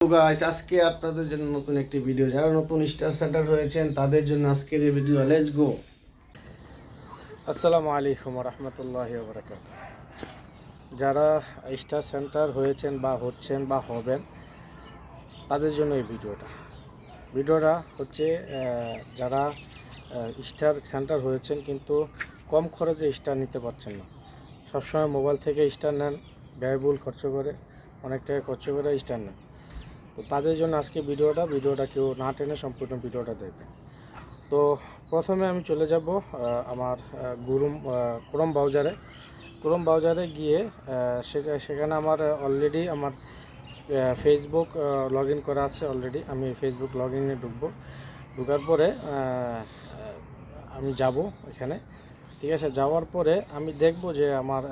তো গাইস আজকে আপনাদের জন্য নতুন একটি ভিডিও। যারা নতুন স্টার সেন্টার হয়েছেন তাদের জন্য আজকের এই ভিডিও। Let's go. আসসালামু আলাইকুম রহমতুল্লাহি ওয়া বারাকাতুহু। যারা স্টার সেন্টার হয়েছেন বা হচ্ছেন বা হবেন তাদের জন্য এই ভিডিওটা হচ্ছে যারা স্টার সেন্টার হয়েছেন কিন্তু কম খরচে স্টার নিতে পারছেন না। সবসময় মোবাইল থেকে স্টার নেন, ব্যয়বহুল খরচ করে, অনেক টাকা খরচ করে স্টার নেন। তো তাদের জন্য আজকে ভিডিওটা কেউ না টেনে সম্পূর্ণ ভিডিওটা দেখবেন। তো প্রথমে আমি চলে যাব আমার ক্রোম ব্রাউজারে গিয়ে সেখানে আমার অলরেডি আমার ফেসবুক লগ ইন করা আছে। অলরেডি আমি ফেসবুক লগ ইনে ঢোকার পরে আমি যাব এখানে। ঠিক আছে, যাওয়ার পরে আমি দেখব যে আমার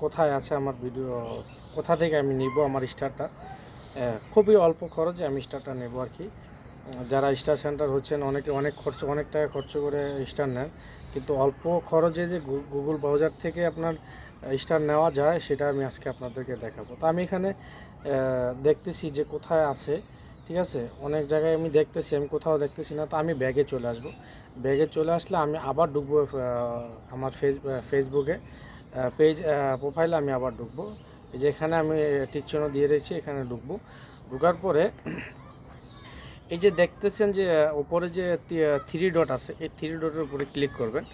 কোথায় আছে আমার ভিডিও, কোথা থেকে আমি নিব আমার স্টারটা। খুবই অল্প খরচে আমি স্টারটা নেব আর কি। যারা স্টার সেন্টার হচ্ছেন অনেক টাকা খরচ করে স্টার নেন, কিন্তু অল্প খরচে যে গুগল ব্রাউজার থেকে আপনার স্টার নেওয়া যায় সেটা আমি আজকে আপনাদেরকে দেখাবো। তো আমি এখানে দেখতেছি যে কোথায় আছে। ঠিক আছে, অনেক জায়গায় আমি দেখতেছি, আমি কোথাও দেখতেছি না। তো আমি ব্যাগে চলে আসব। ব্যাগে চলে আসলে আমি আবার ঢুকবো আমার ফেসবুকে প্রোফাইলে আমি আবার ঢুকবো। যেখানে আমি টিক চিহ্ন দিয়ে রয়েছি এখানে ঢুকার পরে এই যে দেখতেছেন যে উপরে যে থ্রি ডট আছে, এই থ্রি ডটের উপরে ক্লিক করবেন।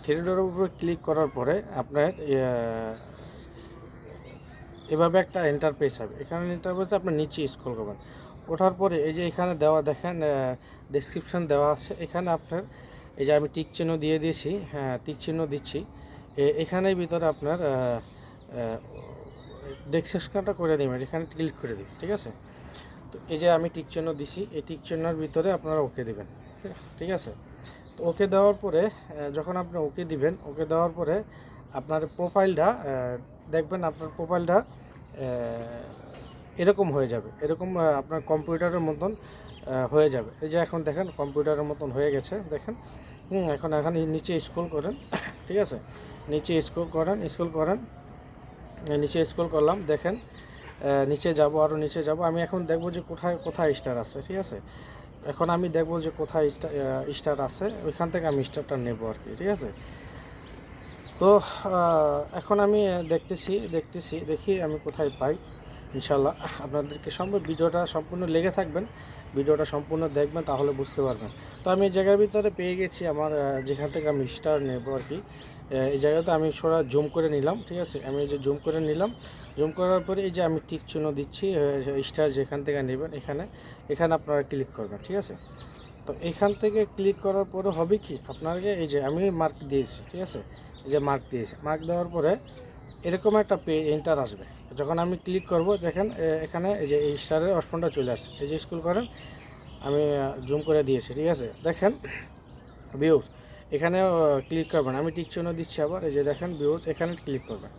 থ্রি ডটের উপরে ক্লিক করার পরে আপনার এভাবে একটা ইন্টারফেস হবে। এখানে ইন্টারফেসে আপনার নিচে স্ক্রল করবেন। ওঠার পরে এই যে এখানে দেওয়া দেখেন ডেসক্রিপশন দেওয়া আছে। এখানে আপনার এই যে আমি টিক চিহ্ন দিয়ে দিয়েছি, হ্যাঁ টিক চিহ্ন দিচ্ছি। এখানের ভিতরে আপনার ডেসক্রিপশনটা করে দেবেন, এখানে ক্লিক করে দিবেন। ঠিক আছে, তো এই যে আমি টিক চিহ্ন দিছি, এই টিক চিহ্নের ভিতরে আপনারা ওকে দিবেন। ঠিক আছে, তো ওকে দেওয়ার পরে যখন আপনি ওকে দিবেন, ওকে দেওয়ার পরে আপনার প্রোফাইলটা দেখবেন, আপনার প্রোফাইলটা এরকম হয়ে যাবে, এরকম আপনার কম্পিউটারের মতন হয়ে যাবে। এই যে এখন দেখেন কম্পিউটারের মতন হয়ে গেছে, দেখেন। এখন নিচে স্ক্রল করেন। ঠিক আছে, নিচে স্ক্রল করেন, নিচে স্ক্রল করলাম, দেখেন নিচে যাব, আরও নিচে যাব। আমি এখন দেখব যে কোথায় স্টার আছে। ঠিক আছে, এখন আমি দেখব যে কোথায় স্টার আছে, ওইখান থেকে আমি স্টারটা নেব আর কি। ঠিক আছে, তো এখন আমি দেখি আমি কোথায় পাই। ইনশাল্লাহ আপনাদেরকে ভিডিওটা সম্পূর্ণ লেগে থাকবেন, ভিডিওটা সম্পূর্ণ দেখবেন, তাহলে বুঝতে পারবেন। তো আমি এই জায়গার ভিতরে পেয়ে গেছি আমার যেখান থেকে আমি স্টার নেব আর কি। এই জায়গাতে আমি সোজা জুম করে নিলাম। ঠিক আছে, আমি এই যে জুম করে নিলাম, জুম করার পরে এই যে আমি টিক চিহ্ন দিচ্ছি, স্টার যেখান থেকে নেবেন এখানে আপনারা ক্লিক করবেন। ঠিক আছে, তো এখান থেকে ক্লিক করার পরে হবে কি, আপনাকে এই যে আমি মার্ক দিয়েছি। ঠিক আছে, এই যে মার্ক দেওয়ার পরে এরকম একটা এন্টার আসবে। যখন আমি ক্লিক করব, দেখেন এখানে এই যে এই স্টারের অপশনটা চলে আসছে। এই যে স্ক্রল করেন, আমি জুম করে দিয়েছি। ঠিক আছে, দেখেন ভিউজ, এখানে ক্লিক করবেন। আমি টিক চিহ্ন দিচ্ছি আবার, এই যে দেখেন ভিউজ, এখানে ক্লিক করবেন।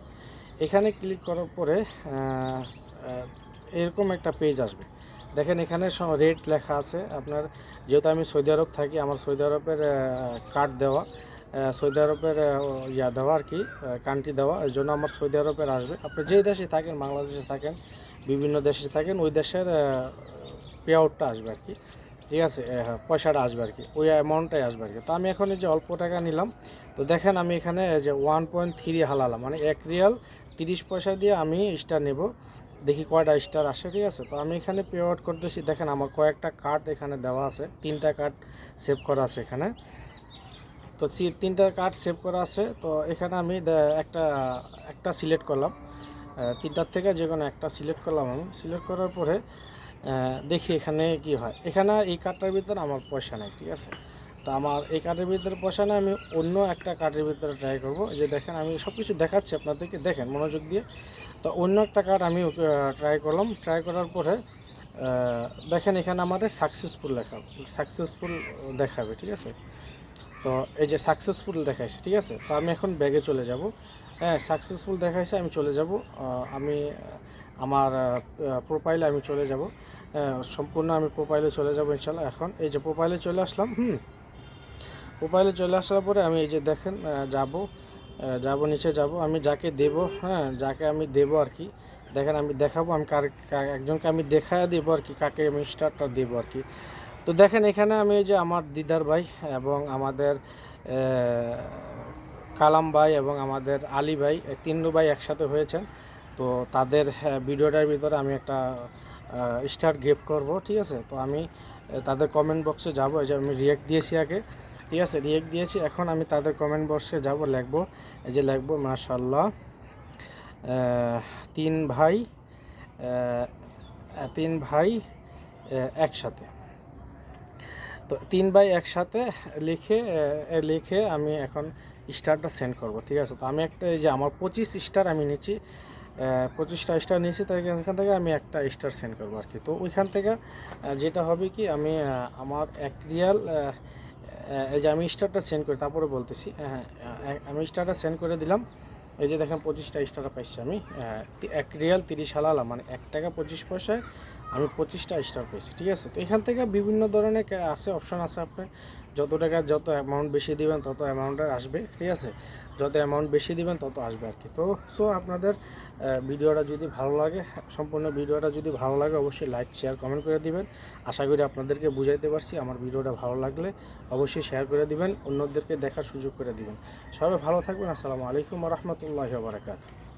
এখানে ক্লিক করার পরে এরকম একটা পেজ আসবে। দেখেন এখানে রেট লেখা আছে। আপনার যেহেতু আমি সৌদি আরব থাকি, আমার সৌদি আরবের কার্ড দেওয়া, সৌদি আরবের দেওয়া আর কি, কান্ট্রি দেওয়া, এর জন্য আমার সৌদি আরবের আসবে। আপনি যে দেশে থাকেন, বাংলাদেশে থাকেন, বিভিন্ন দেশে থাকেন, ওই দেশের পে আউটটা আসবে আর কি। ঠিক আছে, পয়সাটা আসবে আর কি, ওই অ্যামাউন্টটাই আসবে আর কি। তো আমি এখন এই যে অল্প টাকা নিলাম। তো দেখেন আমি এখানে যে 1.3 হালালাম, মানে 1 রিয়াল 30 পয়সা দিয়ে আমি স্টার নেব। দেখি কয়টা স্টার আসে। ঠিক আছে, তো আমি এখানে পে আউট করতেছি। দেখেন আমার কয়েকটা কার্ড এখানে দেওয়া আছে, 3টা কার্ড সেভ করা আছে এখানে। তো 3টা কার্ড সেভ করা আছে। তো এখানে আমি একটা সিলেক্ট করলাম, 3টার থেকে যে কোনো একটা সিলেক্ট করলাম। আমি সিলেক্ট করার পরে দেখি এখানে কি হয়। এখানে এই কার্ডটার ভিতরে আমার পয়সা নেই। ঠিক আছে, তো আমার এই কার্ডের ভিতরে পয়সা নেই, আমি অন্য একটা কার্ডের ভিতরে ট্রাই করব। এই যে দেখেন আমি সব কিছু দেখাচ্ছি আপনাদেরকে, দেখেন মনোযোগ দিয়ে। তো অন্য একটা কার্ড আমি ট্রাই করলাম। ট্রাই করার পরে দেখেন এখানে আমাদের সাকসেসফুল দেখাবে। ঠিক আছে, তো এই যে সাকসেসফুল দেখাইছে। ঠিক আছে, তো আমি এখন ব্যাগে চলে যাব। হ্যাঁ, সাকসেসফুল দেখাইছে, আমি চলে যাব। আমি আমার প্রোফাইলে আমি চলে যাব, সম্পূর্ণ আমি প্রোফাইলে চলে যাব ইনশাল্লাহ। এখন এই যে প্রোফাইলে চলে আসলাম। প্রোফাইলে চলে আসার পরে আমি এই যে দেখেন যাব নিচে যাব। আমি যাকে দেব, হ্যাঁ যাকে আমি দেব আর কি, দেখেন আমি দেখাবো, আমি একজনকে আমি দেখায় দেবো আর কি, কাকে আমি স্টারটা দেবো আর কি। তো দেখেন এখানে আমি এই যে আমার দিদার ভাই এবং আমাদের কালাম ভাই এবং আমাদের আলী ভাই, তিন ভাই একসাথে হয়েছেন। তো তাদের ভিডিওটার ভিতরে আমি একটা স্টার গিফট করব, ঠিক আছে। তো আমি তাদের কমেন্ট বক্সে যাবো, এই যে আমি রিয়েক্ট দিয়েছি আগে, ঠিক আছে, রিয়েক্ট দিয়েছি। এখন আমি তাদের কমেন্ট বক্সে যাব, লিখবো, এই যে লিখবো মাশাআল্লাহ তিন ভাই একসাথে। তো তিন ভাই একসাথে লিখে আমি এখন স্টারটা সেন্ড করব, ঠিক আছে। তো আমি একটা, এই যে আমার 25 স্টার আমি নিচ্ছি, 25টা স্টার নিয়েছি, তাই এখান থেকে আমি একটা স্টার সেন্ড করবো আর কি। তো ওইখান থেকে যেটা হবে কি, আমি আমার 1 রিয়াল, এই যে আমি স্টারটা সেন্ড করি, তারপরে বলতেছি, আমি স্টারটা সেন্ড করে দিলাম। এই যে দেখেন 25টা স্টার পাইছি আমি, 1 রিয়াল 30 হালালা, মানে 1 টাকা 25 পয়সায় আমি 25টা স্টার পেয়েছি, ঠিক আছে। তো এখান থেকে বিভিন্ন ধরনের আছে, অপশন আছে, আপনি যত টাকা যত অ্যামাউন্ট বেশি দিবেন তত অ্যামাউন্টের আসবে, ঠিক আছে, যত অ্যামাউন্ট বেশি দিবেন তত আসবে আর কি। তো আপনাদের ভিডিওটা যদি ভালো লাগে, সম্পূর্ণ ভিডিওটা যদি ভালো লাগে, অবশ্যই লাইক শেয়ার কমেন্ট করে দিবেন। আশা করি আপনাদেরকে বুঝাইতে পারছি। আমার ভিডিওটা ভালো লাগলে অবশ্যই শেয়ার করে দিবেন, অন্যদেরকে দেখার সুযোগ করে দিবেন। সবাই ভালো থাকবেন। আসসালামু আলাইকুম ওয়া রাহমাতুল্লাহি ওয়া বারাকাতুহু।